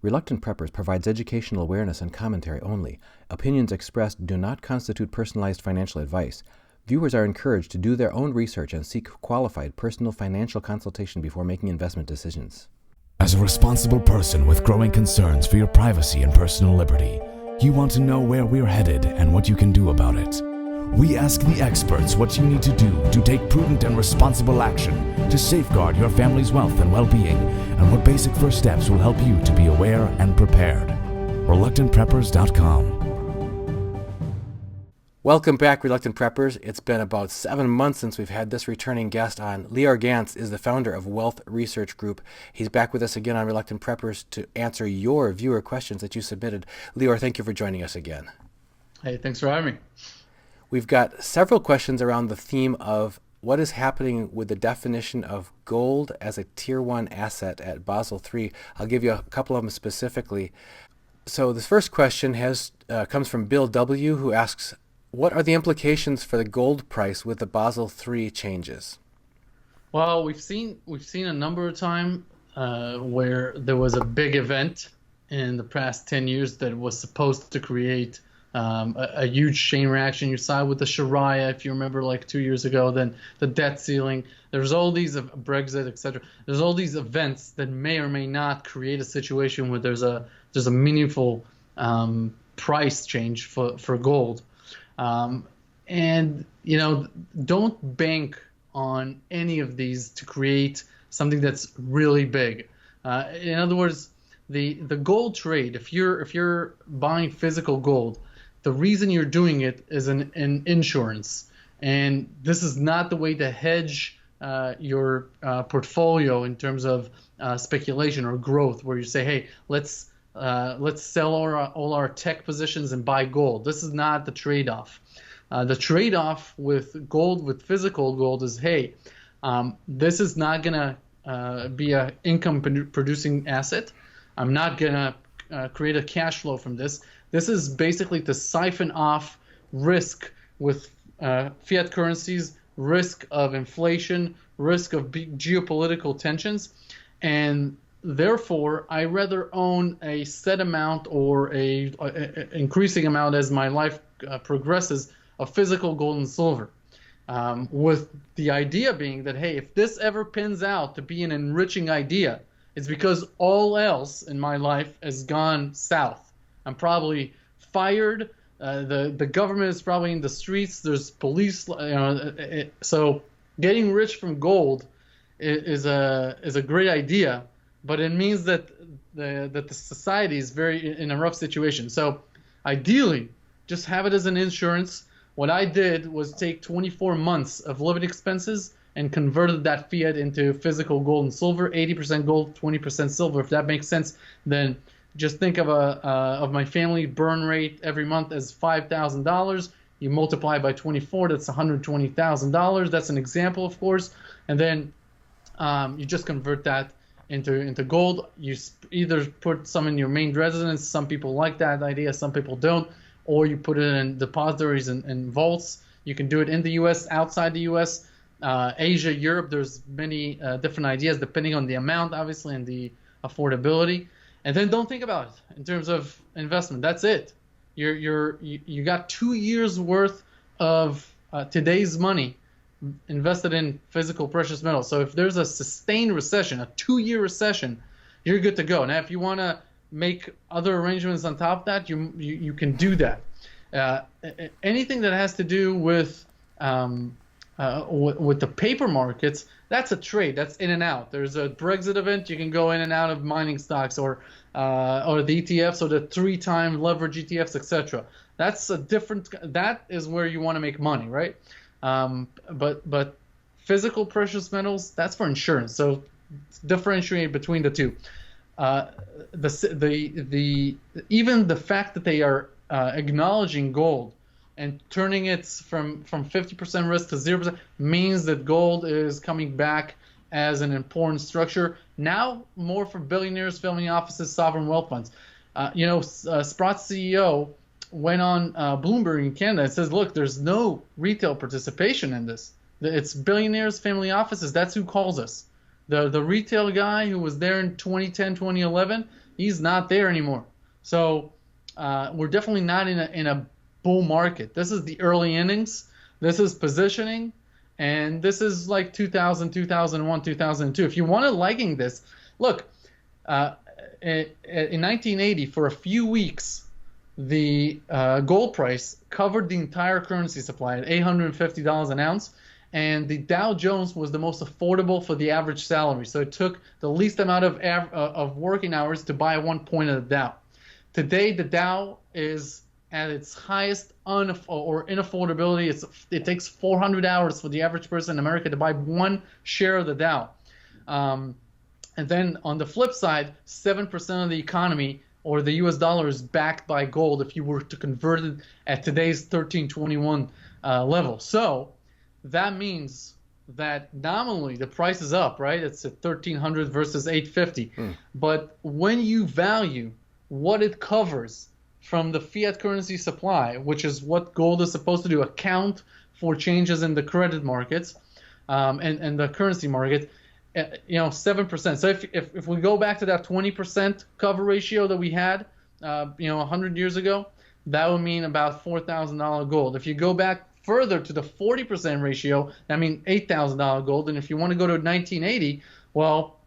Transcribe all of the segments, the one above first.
Reluctant Preppers provides educational awareness and commentary only. Opinions expressed do not constitute personalized financial advice. Viewers are encouraged to do their own research and seek qualified personal financial consultation before making investment decisions. As a responsible person with growing concerns for your privacy and personal liberty, you want to know where we're headed and what you can do about it. We ask the experts what you need to do to take prudent and responsible action to safeguard your family's wealth and well-being, and what basic first steps will help you to be aware and prepared. ReluctantPreppers.com. Welcome back, Reluctant Preppers. It's been about 7 months since we've had this returning guest on. Lior Gantz is the founder of Wealth Research Group. He's back with us again on Reluctant Preppers to answer your viewer questions that you submitted. Lior, thank you for joining us again. Hey, thanks for having me. We've got several questions around the theme of what is happening with the definition of gold as a Tier 1 asset at Basel-III. I'll give you a couple of them specifically. So this first question comes from Bill W., who asks, what are the implications for the gold price with the Basel-III changes? Well, we've seen a number of times where there was a big event in the past 10 years that was supposed to create a huge chain reaction. You saw with the Sharia, if you remember, like 2 years ago, then the debt ceiling. There's all these Brexit, etc. There's all these events that may or may not create a situation where there's a meaningful price change for gold. And don't bank on any of these to create something that's really big. In other words, the gold trade, if you're buying physical gold, the reason you're doing it is an insurance, and this is not the way to hedge your portfolio in terms of speculation or growth, where you say, hey, let's sell all our tech positions and buy gold. This is not the trade-off. The trade-off with gold, with physical gold, is, hey, this is not going to be an income-producing asset. I'm not going to create a cash flow from this. This is basically to siphon off risk with fiat currencies, risk of inflation, risk of geopolitical tensions, and therefore I rather own a set amount or a increasing amount as my life progresses of physical gold and silver, with the idea being that, hey, if this ever pins out to be an enriching idea, it's because all else in my life has gone south. I'm probably fired. The government is probably in the streets. There's police. So getting rich from gold is a great idea, but it means that the society is in a rough situation. So ideally, just have it as an insurance. What I did was take 24 months of living expenses and converted that fiat into physical gold and silver, 80% gold, 20% silver. If that makes sense, then just think of my family burn rate every month as $5,000. You multiply by 24, that's $120,000. That's an example, of course. And then you just convert that into gold. You either put some in your main residence. Some people like that idea, some people don't. Or you put it in depositories and vaults. You can do it in the U.S., outside the U.S., Asia, Europe. There's many different ideas depending on the amount, obviously, and the affordability. And then don't think about it in terms of investment. That's it. You got 2 years worth of today's money invested in physical precious metals. So if there's a sustained recession, a 2-year recession, you're good to go. Now, if you want to make other arrangements on top of that, you can do that. Anything that has to do with the paper markets, that's a trade. That's in and out. There's a Brexit event. You can go in and out of mining stocks or the ETFs or the 3-time leverage ETFs, etc. That's a different. That is where you want to make money, right? But physical precious metals, that's for insurance. So differentiate between the two. Even the fact that they are acknowledging gold and turning it from 50% risk to 0% means that gold is coming back as an important structure. Now more for billionaires, family offices, sovereign wealth funds. Sprott's CEO went on Bloomberg in Canada and says, look, there's no retail participation in this. It's billionaires, family offices. That's who calls us. The retail guy who was there in 2010, 2011, He's not there anymore. So we're definitely not in a bull market. This is the early innings. This is positioning. And this is like 2000, 2001, 2002. If you wanted liking this, look, in 1980, for a few weeks, the gold price covered the entire currency supply at $850 an ounce, and the Dow Jones was the most affordable for the average salary. So it took the least amount of working hours to buy 1 point of the Dow. Today, the Dow is at its highest inaffordability. It takes 400 hours for the average person in America to buy 1 share of the Dow. And then on the flip side, 7% of the economy, or the US dollar, is backed by gold if you were to convert it at today's 1321 level. So that means that nominally the price is up, right? It's at 1300 versus 850. But when you value what it covers from the fiat currency supply, which is what gold is supposed to do, account for changes in the credit markets and the currency market, 7%. So if we go back to that 20% cover ratio that we had, 100 years ago, that would mean about $4,000 gold. If you go back further to the 40% ratio, that means $8,000 gold. And if you want to go to 1980, well,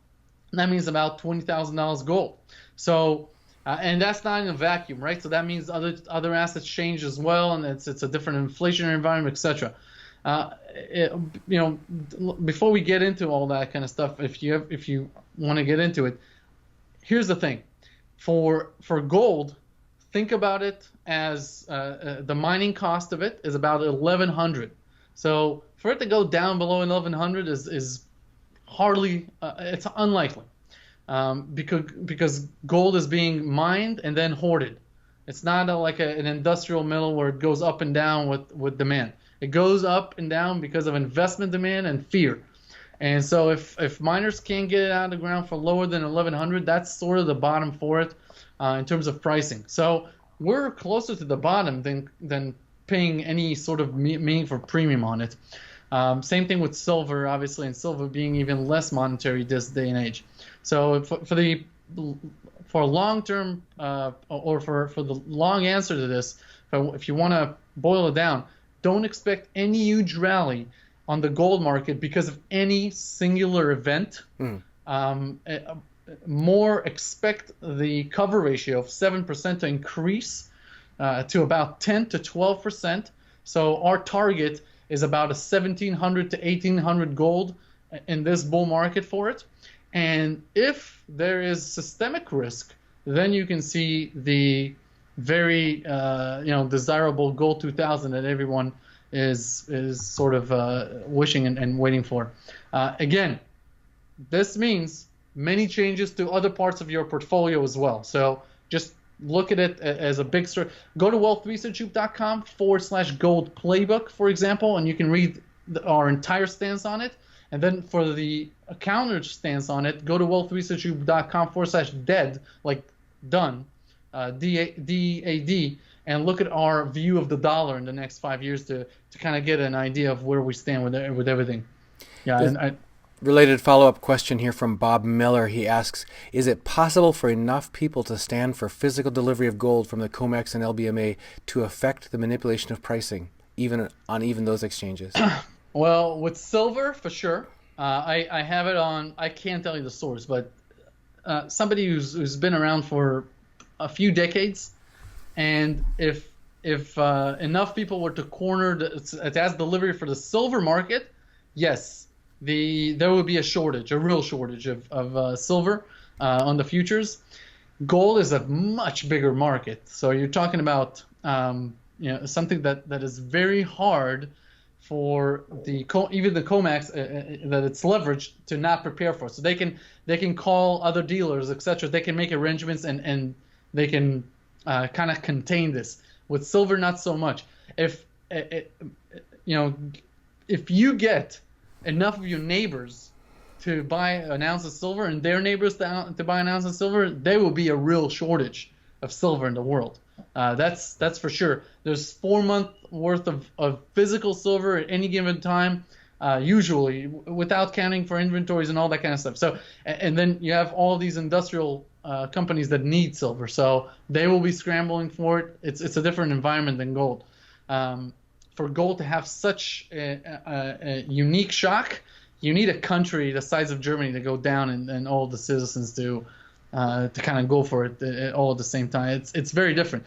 that means about $20,000 gold. So and that's not in a vacuum, right? So that means other assets change as well, and it's a different inflationary environment, etc. Before we get into all that kind of stuff, if you want to get into it, here's the thing: for gold, think about it as the mining cost of it is about $1,100. So for it to go down below $1,100 is hardly it's unlikely. Because gold is being mined and then hoarded. It's not like an industrial metal where it goes up and down with demand. It goes up and down because of investment demand and fear. And so if miners can't get it out of the ground for lower than 1,100, that's sort of the bottom for it in terms of pricing. So we're closer to the bottom than paying any sort of meaningful premium on it. Same thing with silver, obviously, and silver being even less monetary this day and age. So for long-term or for the long answer to this, if you want to boil it down, don't expect any huge rally on the gold market because of any singular event. More expect the cover ratio of 7% to increase to about 10 to 12%. So our target is about a 1,700 to 1,800 gold in this bull market for it. And if there is systemic risk, then you can see the very desirable gold 2000 that everyone is sort of wishing and waiting for. Again, this means many changes to other parts of your portfolio as well. So just look at it as a big story. Go to wealthresearchgroup.com/gold playbook, for example, and you can read our entire stance on it. And then for the counter stance on it, go to wealthresearchgroup.com/dead, like done, DAD, and look at our view of the dollar in the next 5 years to kind of get an idea of where we stand with everything. Yeah. Related follow-up question here from Bob Miller. He asks, is it possible for enough people to stand for physical delivery of gold from the COMEX and LBMA to affect the manipulation of pricing, even on those exchanges? Well, with silver, for sure. I have it on, I can't tell you the source, but somebody who's been around for a few decades, and if enough people were to corner as delivery for the silver market, yes, there would be a real shortage of silver on the futures. Gold is a much bigger market, so you're talking about something that is very hard for even the COMEX that it's leveraged to not prepare for. So they can call other dealers, etc. They can make arrangements and they can kind of contain this. With silver, not so much. If you get enough of your neighbors to buy an ounce of silver and their neighbors to buy an ounce of silver, there will be a real shortage of silver in the world. That's for sure. There's 4 months worth of physical silver at any given time, usually, without counting for inventories and all that kind of stuff. So, and then you have all these industrial companies that need silver, so they will be scrambling for it. It's a different environment than gold. For gold to have such a unique shock, you need a country the size of Germany to go down and all the citizens to kind of go for it all at the same time. It's very different.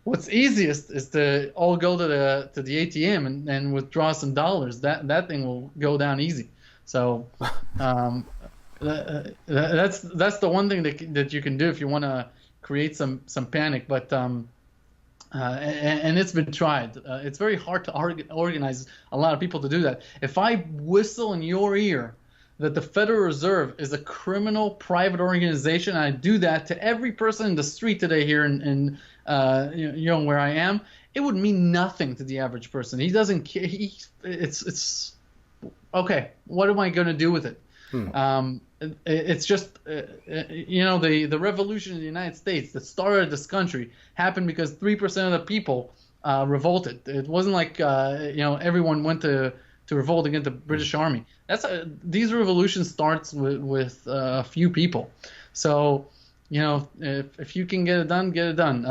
What's easiest is to all go to the ATM and withdraw some dollars. That thing will go down easy. So that's the one thing that you can do if you want to create some panic. But and it's been tried. It's very hard to organize a lot of people to do that. If I whistle in your ear that the Federal Reserve is a criminal private organization, and I do that to every person in the street today here in where I am, it would mean nothing to the average person. He doesn't care. It's okay. What am I going to do with it? It's just the revolution in the United States that started this country happened because 3% of the people revolted. It wasn't like everyone went to revolt against the British Army. These revolutions starts with a few people. So if you can get it done, get it done.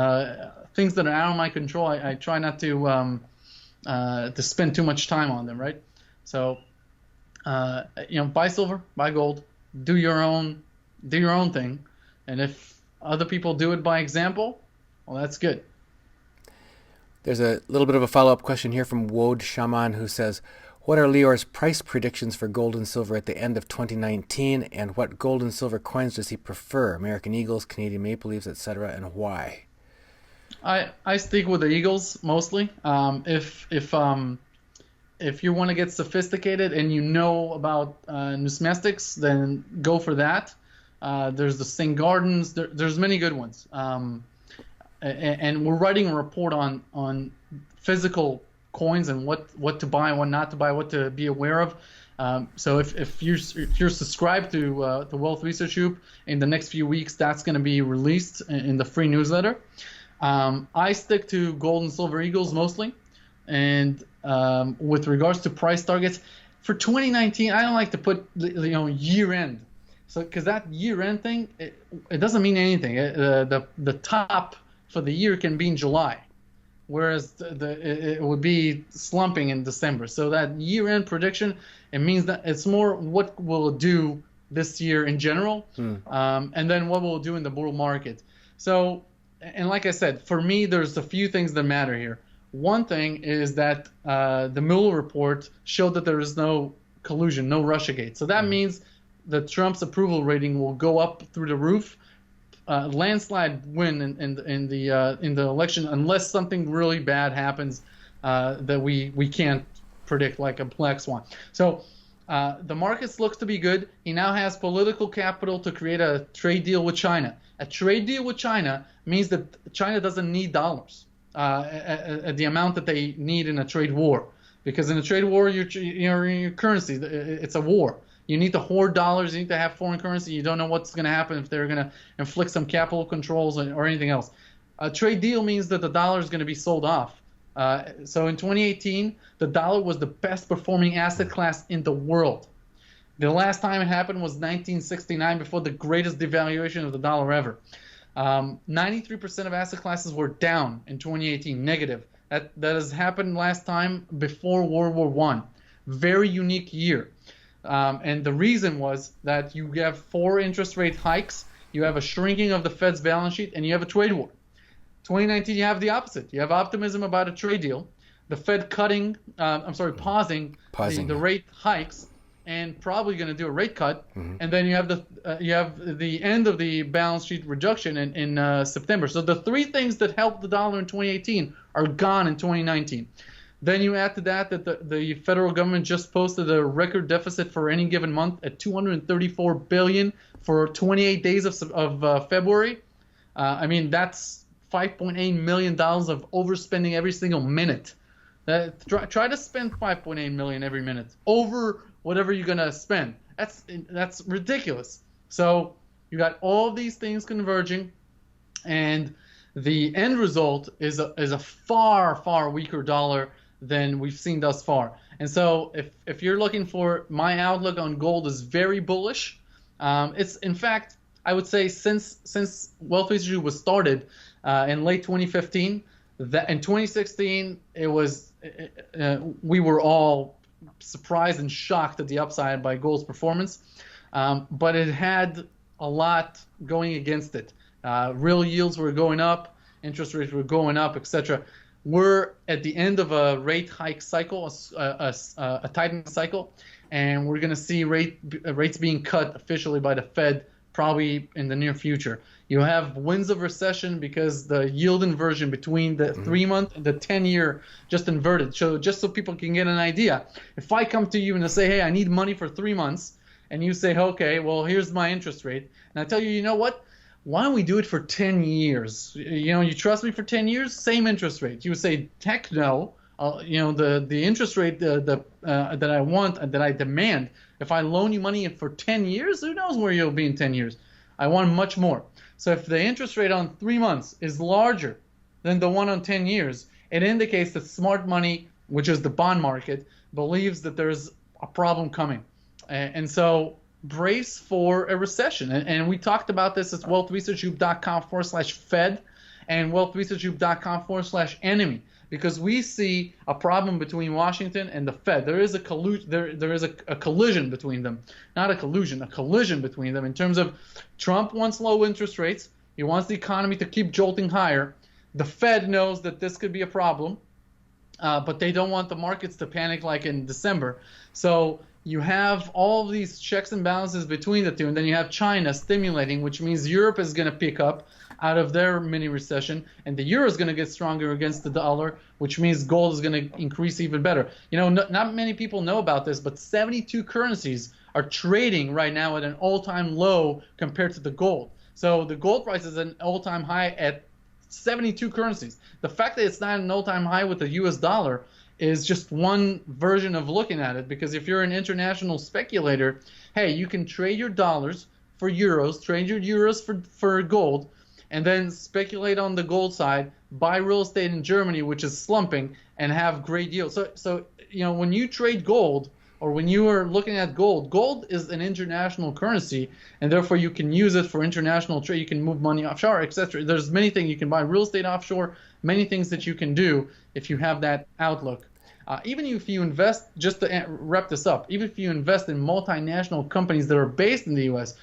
Things that are out of my control, I try not to spend too much time on them, right? So buy silver, buy gold, do your own thing, and if other people do it by example, well, that's good. There's a little bit of a follow-up question here from Wode Shaman, who says, what are Lior's price predictions for gold and silver at the end of 2019, and what gold and silver coins does he prefer? American Eagles, Canadian Maple Leafs, etc., and why? I stick with the Eagles mostly. If you want to get sophisticated and you know about numismatics, then go for that. There's the St. Gardens. There's many good ones. And we're writing a report on physical coins and what to buy, what not to buy, what to be aware of. So if you're subscribed to the Wealth Research Group, in the next few weeks, that's going to be released in the free newsletter. I stick to gold and silver Eagles mostly. And with regards to price targets for 2019, I don't like to put year end, so because that year end thing it doesn't mean anything. The top for the year can be in July, whereas it would be slumping in December. So that year end prediction, it means that it's more what will it do this year in general, and then what will it do in the bull market. So, and like I said, for me, there's a few things that matter here. One thing is that the Mueller report showed that there is no collusion, no Russiagate. So that means that Trump's approval rating will go up through the roof, landslide win in the election, unless something really bad happens that we can't predict, like a black swan. So the markets looks to be good. He now has political capital to create a trade deal with China. A trade deal with China means that China doesn't need dollars. At the amount that they need in a trade war, because in a trade war, your currency, it's a war. You need to hoard dollars. You need to have foreign currency. You don't know what's going to happen if they're going to inflict some capital controls or anything else. A trade deal means that the dollar is going to be sold off. So in 2018, the dollar was the best performing asset class in the world. The last time it happened was 1969, before the greatest devaluation of the dollar ever. 93% of asset classes were down in 2018, negative. That has happened last time before World War I. Very unique year. And the reason was that you have 4 interest rate hikes, you have a shrinking of the Fed's balance sheet, and you have a trade war. 2019, you have the opposite. You have optimism about a trade deal, the Fed pausing the rate hikes, and probably going to do a rate cut, and then you have the end of the balance sheet reduction in September. So the 3 things that helped the dollar in 2018 are gone in 2019. Then you add to that the federal government just posted a record deficit for any given month at $234 billion for 28 days of February. I mean, that's $5.8 million of overspending every single minute. Try to spend $5.8 million every minute over whatever you're gonna spend. That's ridiculous. So you got all these things converging, and the end result is a far weaker dollar than we've seen thus far. And so if you're looking for, my outlook on gold is very bullish. It's, in fact, I would say since Wealth Research was started in late 2015, that in 2016 it was we were all surprised and shocked at the upside by gold's performance, but it had a lot going against it. Real yields were going up, interest rates were going up, etc. We're at the end of a rate hike cycle, a tightening cycle, and we're going to see rates being cut officially by the Fed probably in the near future. You have winds of recession because the yield inversion between the 3-month and the 10-year just inverted. So just so people can get an idea, if I come to you and I say, hey, I need money for 3 months, and you say, okay, well, here's my interest rate, and I tell you, you know what? Why don't we do it for 10 years? You trust me for 10 years? Same interest rate. You would say, heck no. The interest rate that I want, that I demand, if I loan you money for 10 years, who knows where you'll be in 10 years? I want much more. So if the interest rate on 3 months is larger than the one on 10 years, it indicates that smart money, which is the bond market, believes that there's a problem coming. And so brace for a recession. And we talked about this at wealthresearchgroup.com/Fed and wealthresearchgroup.com/enemy, because we see a problem between Washington and the Fed. There is a collision between them. Not a collusion, a collision between them in terms of Trump wants low interest rates. He wants the economy to keep jolting higher. The Fed knows that this could be a problem, but they don't want the markets to panic like in December. So you have all of these checks and balances between the two, and then you have China stimulating, which means Europe is going to pick up out of their mini recession, and the euro is going to get stronger against the dollar, which means gold is going to increase even better. Not many people know about this, but 72 currencies are trading right now at an all-time low compared to the gold. So the gold price is at an all-time high at 72 currencies. The fact that it's not an all-time high with the US dollar is just one version of looking at it, because if you're an international speculator, hey, you can trade your dollars for euros, trade your euros for gold, and then speculate on the gold side, buy real estate in Germany, which is slumping, and have great yields. So when you trade gold, or when you are looking at gold, gold is an international currency, and therefore you can use it for international trade. You can move money offshore, etc. There's many things. You can buy real estate offshore, many things that you can do if you have that outlook. Even if you invest, just to wrap this up, even if you invest in multinational companies that are based in the U.S.,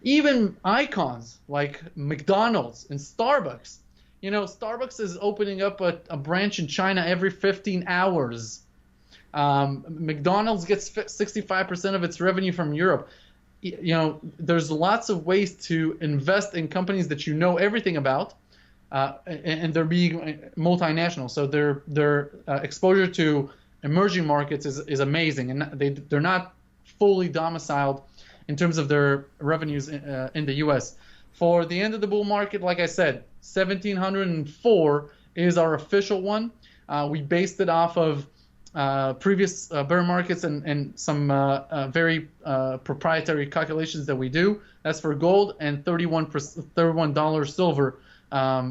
even icons like McDonald's and Starbucks. Starbucks is opening up a branch in China every 15 hours. McDonald's gets 65% of its revenue from Europe. There's lots of ways to invest in companies that you know everything about, and they're being multinational. So their exposure to emerging markets is amazing, and they're not fully domiciled in terms of their revenues in the U.S. For the end of the bull market, like I said, 1704 is our official one. We based it off of previous bear markets and some very proprietary calculations that we do. That's for gold, and $31 silver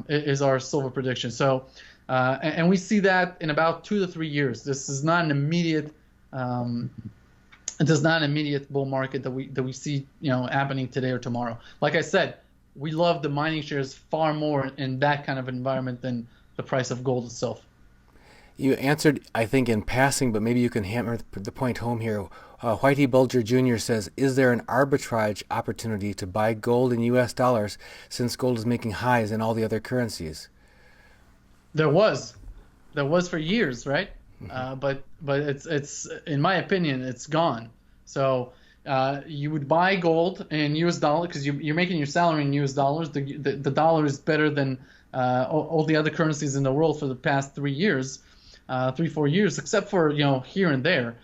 is our silver prediction. So, and we see that in about 2 to 3 years. This is not an immediate. It is not an immediate bull market that we see happening today or tomorrow. Like I said, we love the mining shares far more in that kind of environment than the price of gold itself. You answered, I think, in passing, but maybe you can hammer the point home here. Whitey Bulger Jr. says, is there an arbitrage opportunity to buy gold in U.S. dollars since gold is making highs in all the other currencies? There was for years, right? But it's in my opinion, it's gone. So you would buy gold in U.S. dollars because you're making your salary in U.S. dollars. The dollar is better than all the other currencies in the world for the past 3 years. 3-4 years, except for here and there,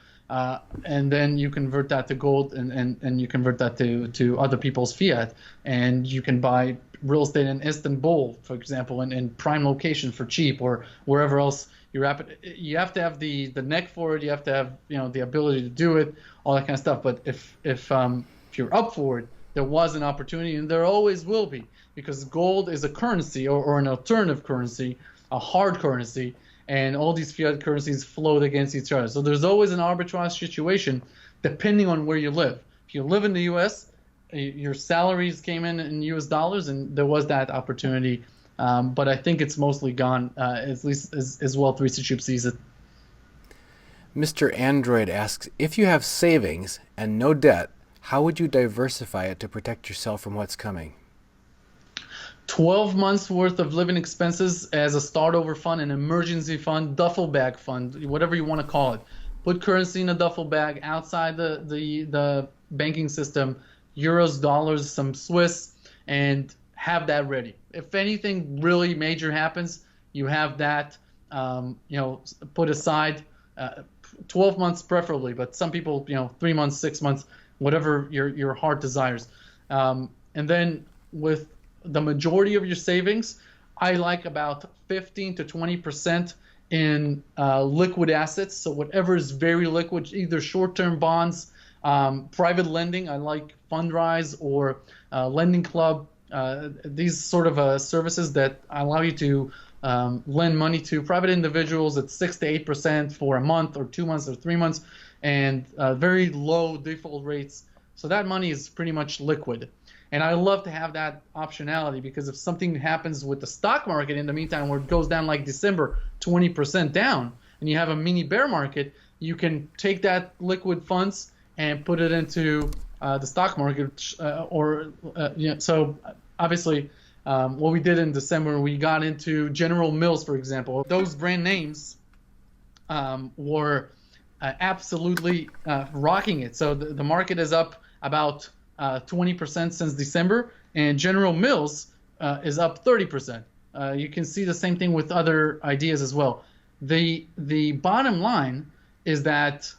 and then you convert that to gold, and you convert that to other people's fiat, and you can buy real estate in Istanbul, for example, in prime location for cheap, or wherever else you wrap it. You have to have the neck for it. You have to have the ability to do it, all that kind of stuff. But if you're up for it, there was an opportunity, and there always will be, because gold is a currency or an alternative currency, a hard currency. And all these fiat currencies float against each other. So there's always an arbitrage situation depending on where you live. If you live in the U.S., your salaries came in U.S. dollars, and there was that opportunity. But I think it's mostly gone, at least as Wealth Research Group sees it. Mr. Android asks, if you have savings and no debt, how would you diversify it to protect yourself from what's coming? 12 months worth of living expenses as a start-over fund, an emergency fund, duffel bag fund, whatever you want to call it. Put currency in a duffel bag outside the banking system, euros, dollars, some Swiss, and have that ready. If anything really major happens, you have that, put aside. 12 months preferably, but some people, 3 months, 6 months, whatever your heart desires. And then with the majority of your savings, I like about 15 to 20% in liquid assets. So whatever is very liquid, either short-term bonds, private lending. I like Fundrise or Lending Club. These sort of services that allow you to lend money to private individuals at 6 to 8% for a month or 2 months or 3 months, and very low default rates. So that money is pretty much liquid. And I love to have that optionality, because if something happens with the stock market in the meantime, where it goes down like December, 20% down, and you have a mini bear market, you can take that liquid funds and put it into the stock market. So obviously, what we did in December, we got into General Mills, for example. Those brand names were absolutely rocking it. So the market is up about 20% since December, and General Mills is up 30%. You can see the same thing with other ideas as well. The bottom line is that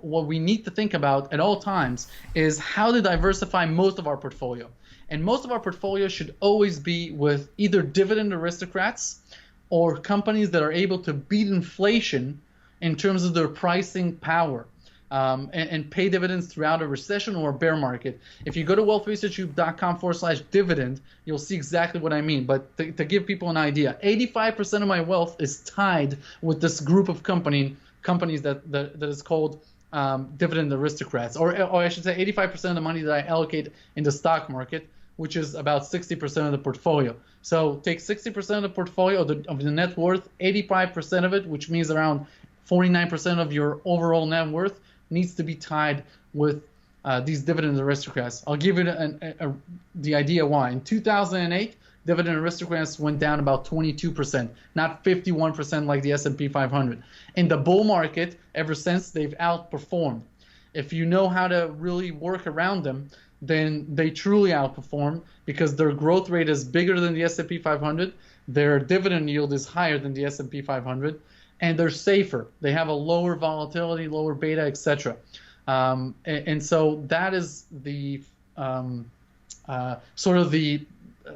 what we need to think about at all times is how to diversify most of our portfolio. And most of our portfolio should always be with either dividend aristocrats or companies that are able to beat inflation in terms of their pricing power. And pay dividends throughout a recession or a bear market. If you go to wealthresearchgroup.com/dividend, you'll see exactly what I mean. But to give people an idea, 85% of my wealth is tied with this group of companies that is called dividend aristocrats. Or I should say 85% of the money that I allocate in the stock market, which is about 60% of the portfolio. So take 60% of the portfolio of the net worth, 85% of it, which means around 49% of your overall net worth, needs to be tied with these dividend aristocrats. I'll give you the idea why. In 2008, dividend aristocrats went down about 22%, not 51% like the S&P 500. In the bull market, ever since, they've outperformed. If you know how to really work around them, then they truly outperform, because their growth rate is bigger than the S&P 500, their dividend yield is higher than the S&P 500, and they're safer. They have a lower volatility, lower beta, etc. And so that is the sort of the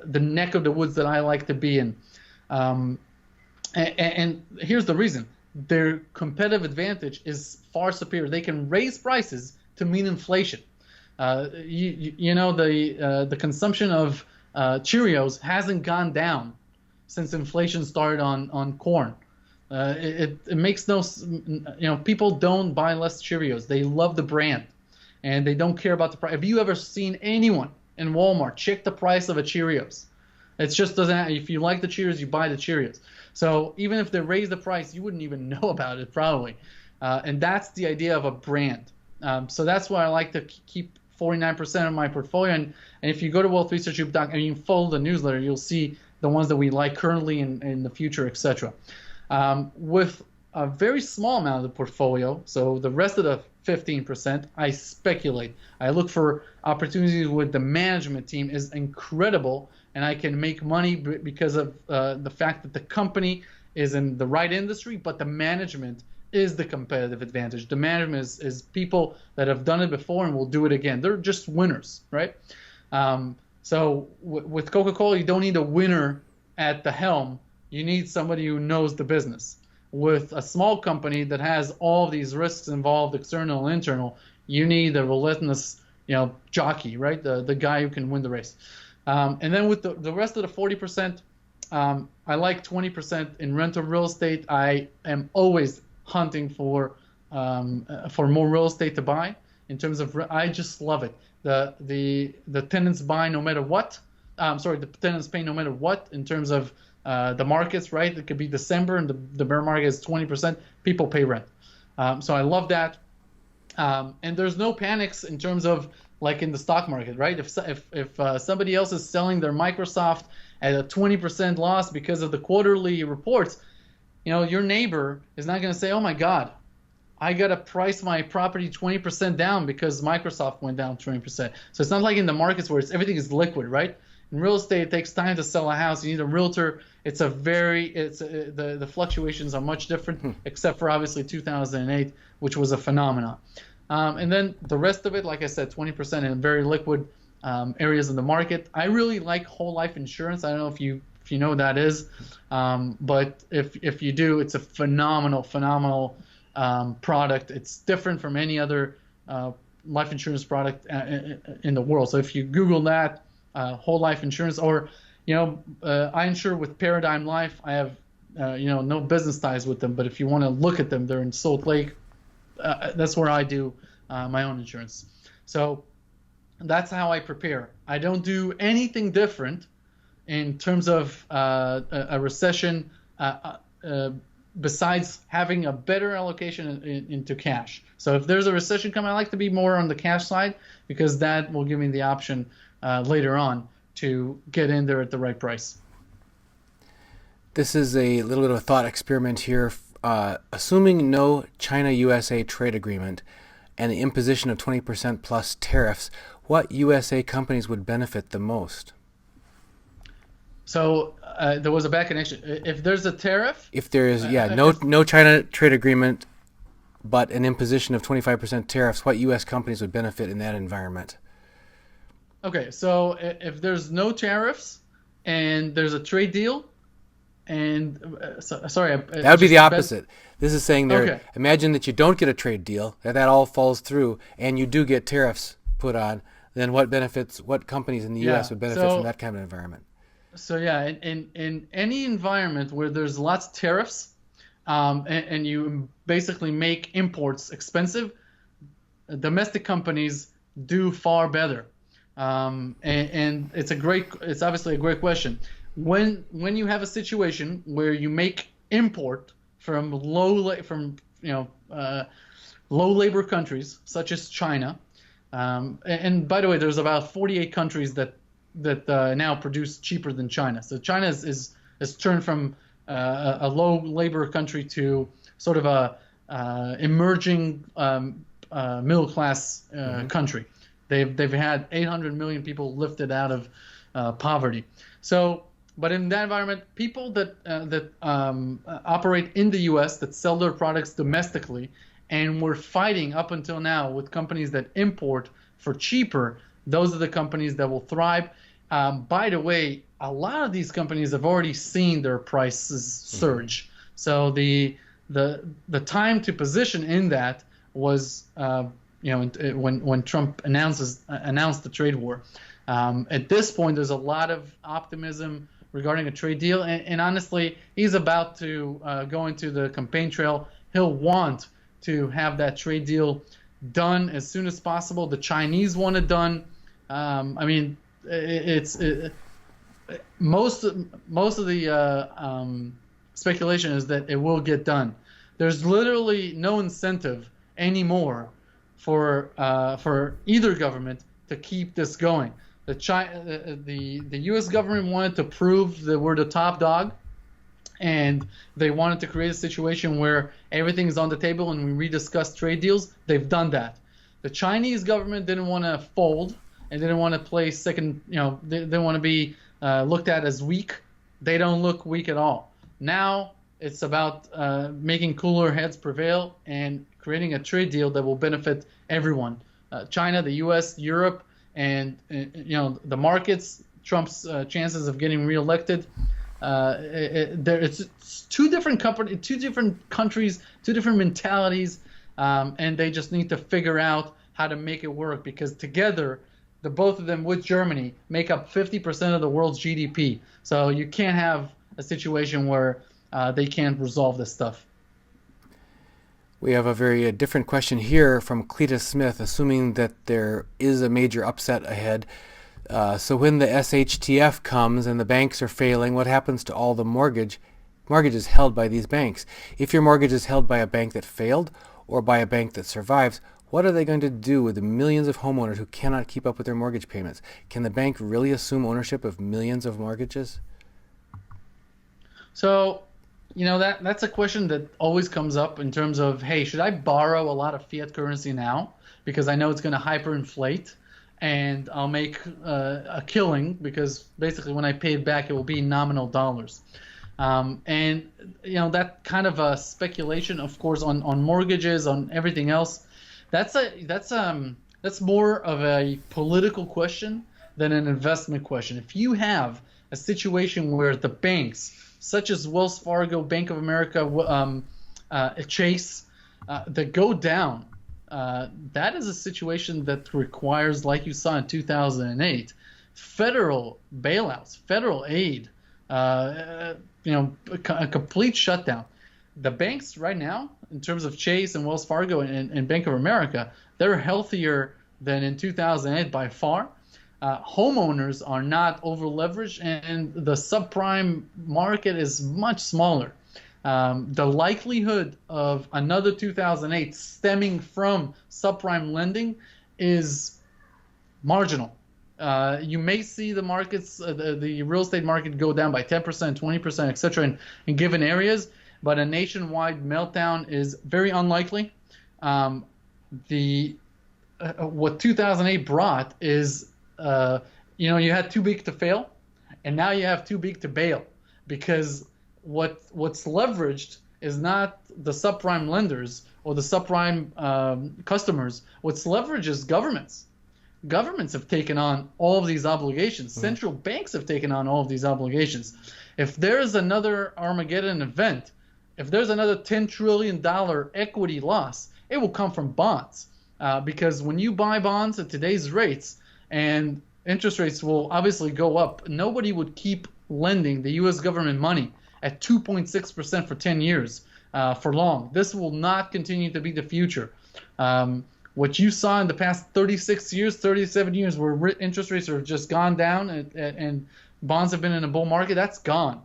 neck of the woods that I like to be in. And here's the reason: their competitive advantage is far superior. They can raise prices to meet inflation. The consumption of Cheerios hasn't gone down since inflation started on corn. It makes no, people don't buy less Cheerios. They love the brand, and they don't care about the price. Have you ever seen anyone in Walmart check the price of a Cheerios? It just doesn't. If you like the Cheerios, you buy the Cheerios. So even if they raise the price, you wouldn't even know about it probably. And that's the idea of a brand. So that's why I like to keep 49% of my portfolio. And if you go to wealthresearchgroup.com and you follow the newsletter, you'll see the ones that we like currently and in the future, etc. With a very small amount of the portfolio, so the rest of the 15%, I speculate. I look for opportunities where the management team is incredible, and I can make money because of the fact that the company is in the right industry, but the management is the competitive advantage. The management is people that have done it before and will do it again. They're just winners, right? So with Coca-Cola, you don't need a winner at the helm. You need somebody who knows the business. With a small company that has all these risks involved, external and internal, you need a relentless, jockey, right? The guy who can win the race. And then with the rest of the 40%, I like 20% in rental real estate. I am always hunting for more real estate to buy. in terms of I just love it. The tenants buy no matter what. The tenants pay no matter what in terms of the markets, right? It could be December and the bear market is 20%. People pay rent. So I love that. And there's no panics in terms of like in the stock market, right? If somebody else is selling their Microsoft at a 20% loss because of the quarterly reports, your neighbor is not going to say, "Oh my God, I got to price my property 20% down because Microsoft went down 20%." So it's not like in the markets where everything is liquid, right? In real estate, it takes time to sell a house. You need a realtor. The fluctuations are much different, except for obviously 2008, which was a phenomenon. And then the rest of it, like I said, 20% in very liquid areas of the market. I really like whole life insurance. I don't know if you know what that is, but if you do, it's a phenomenal product. It's different from any other life insurance product in the world. So if you Google that, whole life insurance, or I insure with Paradigm Life. I have no business ties with them, but if you want to look at them, they're in Salt Lake. That's where I do my own insurance. So that's how I prepare. I don't do anything different in terms of a recession besides having a better allocation into cash. So if there's a recession coming, I like to be more on the cash side because that will give me the option later on to get in there at the right price. This is a little bit of a thought experiment here. Assuming no China-USA trade agreement and the imposition of 20% plus tariffs, what USA companies would benefit the most? So there was a bad connection. If there's a tariff? If there is, no China trade agreement, but an imposition of 25% tariffs, what U.S. companies would benefit in that environment? Okay, so if there's no tariffs and there's a trade deal, and that would be the opposite. This is saying there. Okay. Imagine that you don't get a trade deal, that all falls through, and you do get tariffs put on. Then what companies in the U.S. would benefit from that kind of environment? So in any environment where there's lots of tariffs, and you basically make imports expensive, domestic companies do far better. And it's obviously a great question. When you have a situation where you make import from low labor countries such as China, and by the way, there's about 48 countries that now produce cheaper than China. So China is turned from a low labor country to sort of a emerging middle class country. They've had 800 million people lifted out of poverty. So, but in that environment, people that operate in the U.S. that sell their products domestically, and we're fighting up until now with companies that import for cheaper. Those are the companies that will thrive. By the way, a lot of these companies have already seen their prices surge. So the time to position in that was when Trump announced the trade war. At this point, there's a lot of optimism regarding a trade deal, and honestly, he's about to go into the campaign trail. He'll want to have that trade deal done as soon as possible. The Chinese want it done. Most of the speculation is that it will get done. There's literally no incentive anymore for either government to keep this going. The U.S. government wanted to prove that we're the top dog, and they wanted to create a situation where everything is on the table and we rediscuss trade deals. They've done that. The Chinese government didn't want to fold and didn't want to play second. They didn't want to be looked at as weak. They don't look weak at all. Now it's about making cooler heads prevail and creating a trade deal that will benefit everyone: China, the U.S., Europe, and the markets. Trump's chances of getting reelected. It's two different countries, two different mentalities, and they just need to figure out how to make it work, because together, the both of them with Germany make up 50% of the world's GDP. So you can't have a situation where they can't resolve this stuff. We have a very different question here from Cletus Smith, assuming that there is a major upset ahead. So when the SHTF comes and the banks are failing, what happens to all the mortgages held by these banks? If your mortgage is held by a bank that failed or by a bank that survives, what are they going to do with the millions of homeowners who cannot keep up with their mortgage payments? Can the bank really assume ownership of millions of mortgages? So, that's a question that always comes up in terms of, hey, should I borrow a lot of fiat currency now because I know it's going to hyperinflate and I'll make a killing because basically when I pay it back, it will be nominal dollars. And that kind of a speculation, of course, on mortgages, on everything else, that's more of a political question than an investment question. If you have a situation where the banks, such as Wells Fargo, Bank of America, Chase, that go down, that is a situation that requires, like you saw in 2008, federal bailouts, federal aid, a complete shutdown. The banks right now, in terms of Chase and Wells Fargo and Bank of America, they're healthier than in 2008 by far. Homeowners are not over leveraged, and the subprime market is much smaller. The likelihood of another 2008 stemming from subprime lending is marginal. You may see the markets, the real estate market go down by 10%, 20%, etc. in given areas, but a nationwide meltdown is very unlikely. What 2008 brought is you had too big to fail, and now you have too big to bail, because what's leveraged is not the subprime lenders or the subprime customers. What's leveraged is governments. Governments have taken on all of these obligations. Central banks have taken on all of these obligations. If there's another Armageddon event, if there's another $10 trillion equity loss, it will come from bonds, because when you buy bonds at today's rates, and interest rates will obviously go up, nobody would keep lending the U.S. government money at 2.6% for 10 years for long. This will not continue to be the future. What you saw in the past 36 years, 37 years, where interest rates have just gone down and bonds have been in a bull market, that's gone.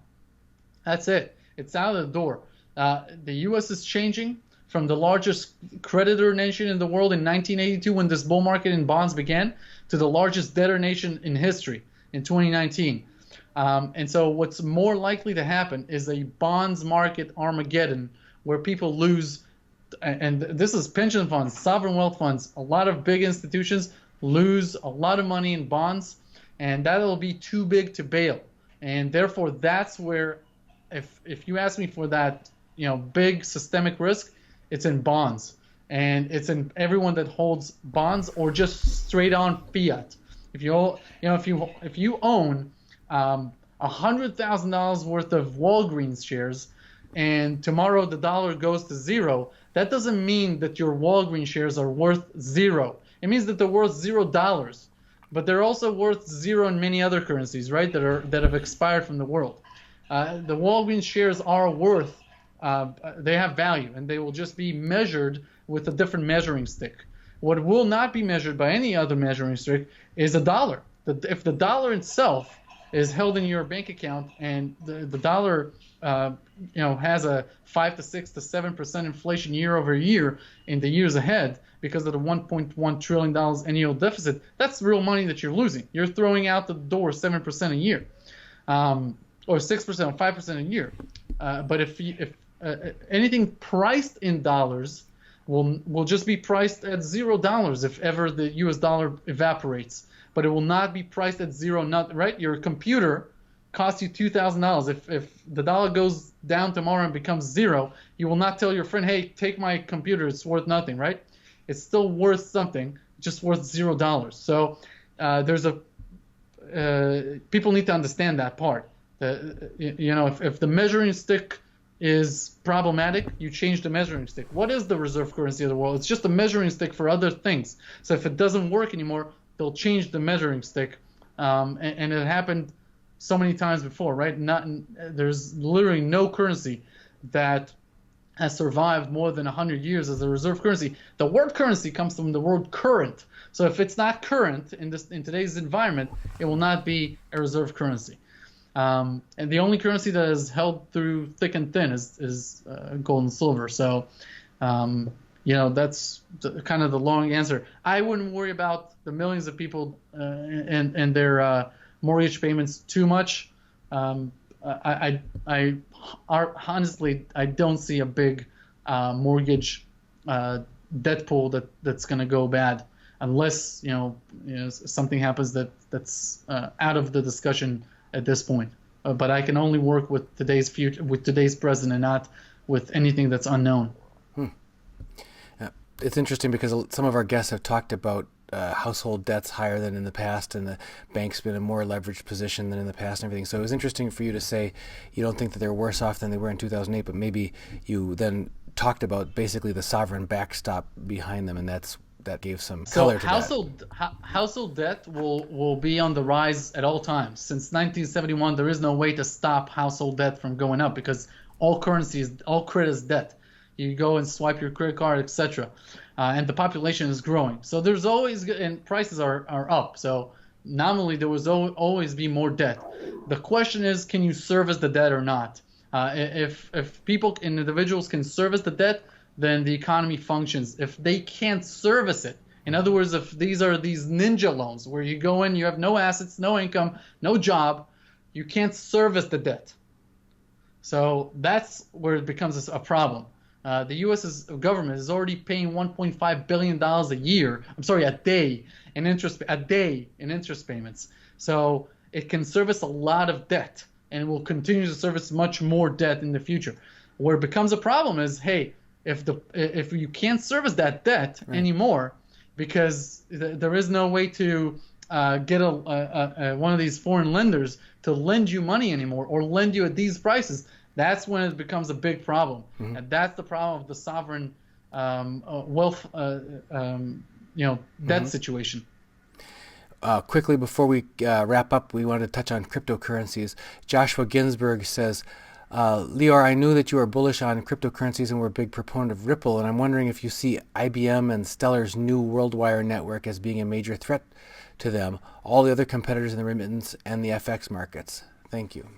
That's it. It's out of the door. The U.S. is changing from the largest creditor nation in the world in 1982, when this bull market in bonds began, to the largest debtor nation in history in 2019. And so what's more likely to happen is a bonds market Armageddon, where people lose, and this is pension funds, sovereign wealth funds, a lot of big institutions lose a lot of money in bonds, and that'll be too big to bail. And therefore, that's where, if you ask me for that, big systemic risk, it's in bonds, and it's in everyone that holds bonds or just straight on fiat. If you own $100,000 worth of Walgreens shares, and tomorrow the dollar goes to zero, that doesn't mean that your Walgreens shares are worth zero. It means that they're worth $0, but they're also worth zero in many other currencies, right? That have expired from the world. The Walgreens shares are worth. They have value, and they will just be measured with a different measuring stick. What will not be measured by any other measuring stick is a dollar. If the dollar itself is held in your bank account, and the dollar has a 5 to 6 to 7% inflation year over year in the years ahead because of the $1.1 trillion annual deficit, that's real money that you're losing. You're throwing out the door 7% a year, or 6% or 5% a year. But if anything priced in dollars will just be priced at $0 if ever the U.S. dollar evaporates. But it will not be priced at zero. Right? Your computer costs you $2,000. If the dollar goes down tomorrow and becomes zero, you will not tell your friend, "Hey, take my computer. It's worth nothing." Right? It's still worth something, just worth $0. So people need to understand that part. If the measuring stick is problematic, you change the measuring stick. What is the reserve currency of the world? It's just a measuring stick for other things. So if it doesn't work anymore, they'll change the measuring stick, and it happened so many times before, right? There's literally no currency that has survived more than 100 years as a reserve currency. The word currency comes from the word current. So if it's not current in today's environment, it will not be a reserve currency. And the only currency that is held through thick and thin is gold and silver. So, that's kind of the long answer. I wouldn't worry about the millions of people and their mortgage payments too much. Honestly, I don't see a big mortgage debt pool that's going to go bad unless something happens that's out of the discussion at this point. But I can only work with today's future, with today's present, and not with anything that's unknown. It's interesting because some of our guests have talked about household debts higher than in the past, and the bank's been in a more leveraged position than in the past and everything. So it was interesting for you to say you don't think that they're worse off than they were in 2008, but maybe you then talked about basically the sovereign backstop behind them, and that gave some color to that. Household debt will be on the rise at all times. Since 1971, there is no way to stop household debt from going up because all credit is debt. You go and swipe your credit card, etc. And the population is growing. So there's always, and prices are up. So nominally there will always be more debt. The question is, can you service the debt or not? If people and individuals can service the debt, then the economy functions. If they can't service it, in other words, if these are these ninja loans where you go in, you have no assets, no income, no job, you can't service the debt. So that's where it becomes a problem. The U.S. government is already paying $1.5 billion a day in interest payments. So it can service a lot of debt, and will continue to service much more debt in the future. Where it becomes a problem is, hey, if you can't service that debt anymore, because there is no way to get one of these foreign lenders to lend you money anymore or lend you at these prices, that's when it becomes a big problem. Mm-hmm. And that's the problem of the sovereign wealth debt situation. Quickly, before we wrap up, we wanted to touch on cryptocurrencies. Joshua Ginsburg says, Lior, I knew that you are bullish on cryptocurrencies and were a big proponent of Ripple, and I'm wondering if you see IBM and Stellar's new WorldWire network as being a major threat to them, all the other competitors in the remittance and the FX markets. Thank you.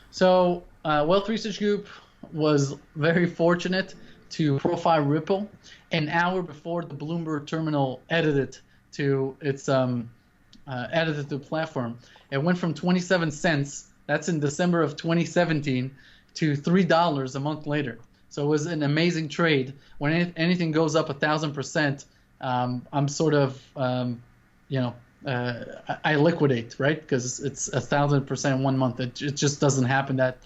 So, Wealth Research Group was very fortunate to profile Ripple an hour before the Bloomberg terminal edited to the platform. It went from 27 cents. That's in December of 2017 to $3 a month later. So it was an amazing trade. When anything goes up 1,000%, I'm sort of, I liquidate, right? Because it's 1,000% in 1 month. It just doesn't happen that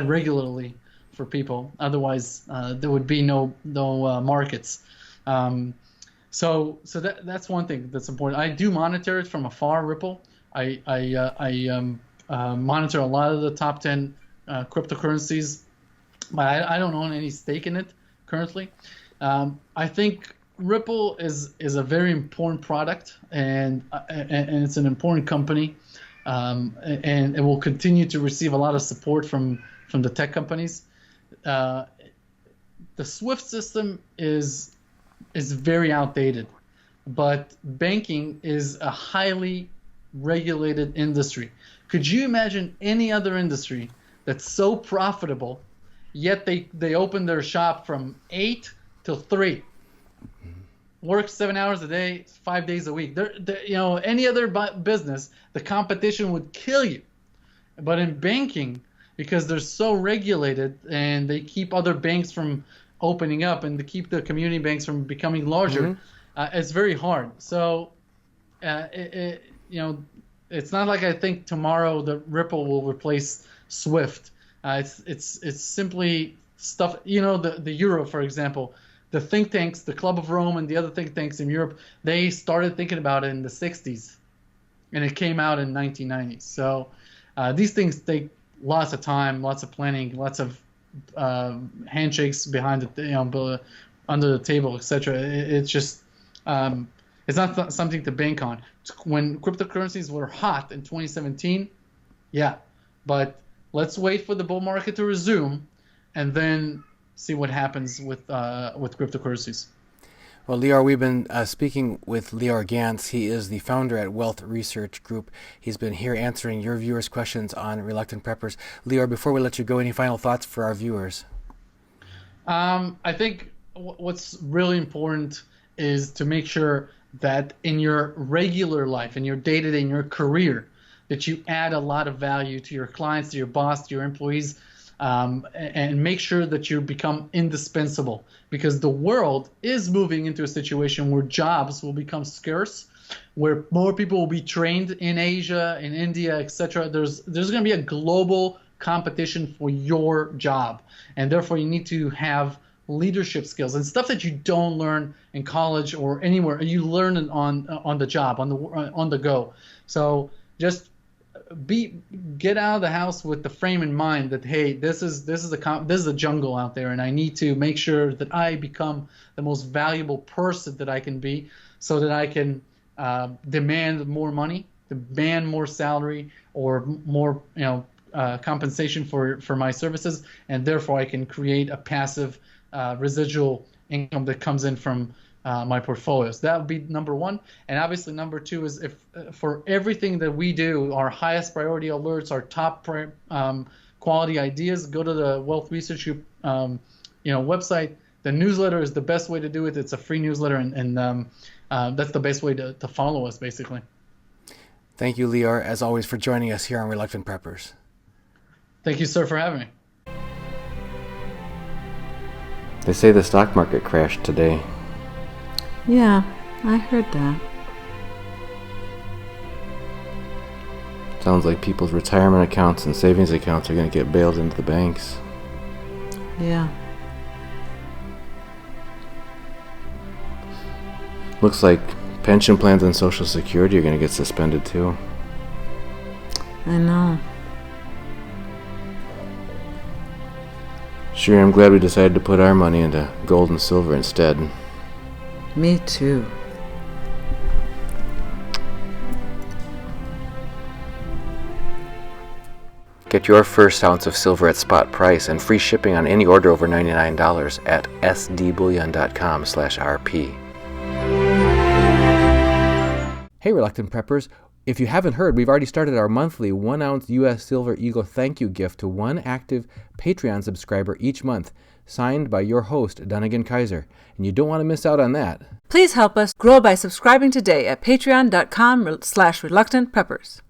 regularly for people. Otherwise, there would be no markets. So that's one thing that's important. I do monitor it from afar, Ripple. I monitor a lot of the top 10 cryptocurrencies, but I don't own any stake in it currently. I think Ripple is a very important product, and it's an important company, and it will continue to receive a lot of support from the tech companies. The SWIFT system is very outdated, but banking is a highly regulated industry. Could you imagine any other industry that's so profitable, yet they open their shop from 8 till 3, work 7 hours a day, 5 days a week? Any other business, the competition would kill you. But in banking, because they're so regulated and they keep other banks from opening up and to keep the community banks from becoming larger, it's very hard. So, it's not like I think tomorrow the Ripple will replace SWIFT. It's simply stuff. The euro, for example, the think tanks, the Club of Rome, and the other think tanks in Europe, they started thinking about it in the 60s, and it came out in 1990s. So these things take lots of time, lots of planning, lots of handshakes behind under the table, etc. It's just it's not something to bank on. When cryptocurrencies were hot in 2017, yeah, but let's wait for the bull market to resume, and then see what happens with cryptocurrencies. Well, Lior, we've been speaking with Lior Gantz. He is the founder at Wealth Research Group. He's been here answering your viewers' questions on Reluctant Preppers. Lior, before we let you go, any final thoughts for our viewers? I think what's really important is to make sure that in your regular life, in your day-to-day, in your career, that you add a lot of value to your clients, to your boss, to your employees, and make sure that you become indispensable, because the world is moving into a situation where jobs will become scarce, where more people will be trained in Asia, in India, etc. There's going to be a global competition for your job, and therefore you need to have leadership skills and stuff that you don't learn in college or anywhere. You learn it on the job, on the go. So just get out of the house with the frame in mind that, hey, this is a jungle out there, and I need to make sure that I become the most valuable person that I can be, so that I can demand more money, demand more salary, or more compensation for my services, and therefore I can create a passive residual income that comes in from my portfolios. That would be number one. And obviously number two is, if for everything that we do, our highest priority alerts, our top quality ideas, go to the Wealth Research Group website. The newsletter is the best way to do it. It's a free newsletter, and that's the best way to follow us, basically. Thank you, Lior, as always, for joining us here on Reluctant Preppers. Thank you, sir, for having me. They say the stock market crashed today. Yeah, I heard that. Sounds like people's retirement accounts and savings accounts are going to get bailed into the banks. Yeah. Looks like pension plans and Social Security are going to get suspended too. I know. Sure, I'm glad we decided to put our money into gold and silver instead. Me too. Get your first ounce of silver at spot price and free shipping on any order over $99 at sdbullion.com/RP. Hey, Reluctant Preppers. If you haven't heard, we've already started our monthly 1-ounce U.S. Silver Eagle thank you gift to one active Patreon subscriber each month, signed by your host, Dunnigan Kaiser. And you don't want to miss out on that. Please help us grow by subscribing today at patreon.com/reluctantpreppers.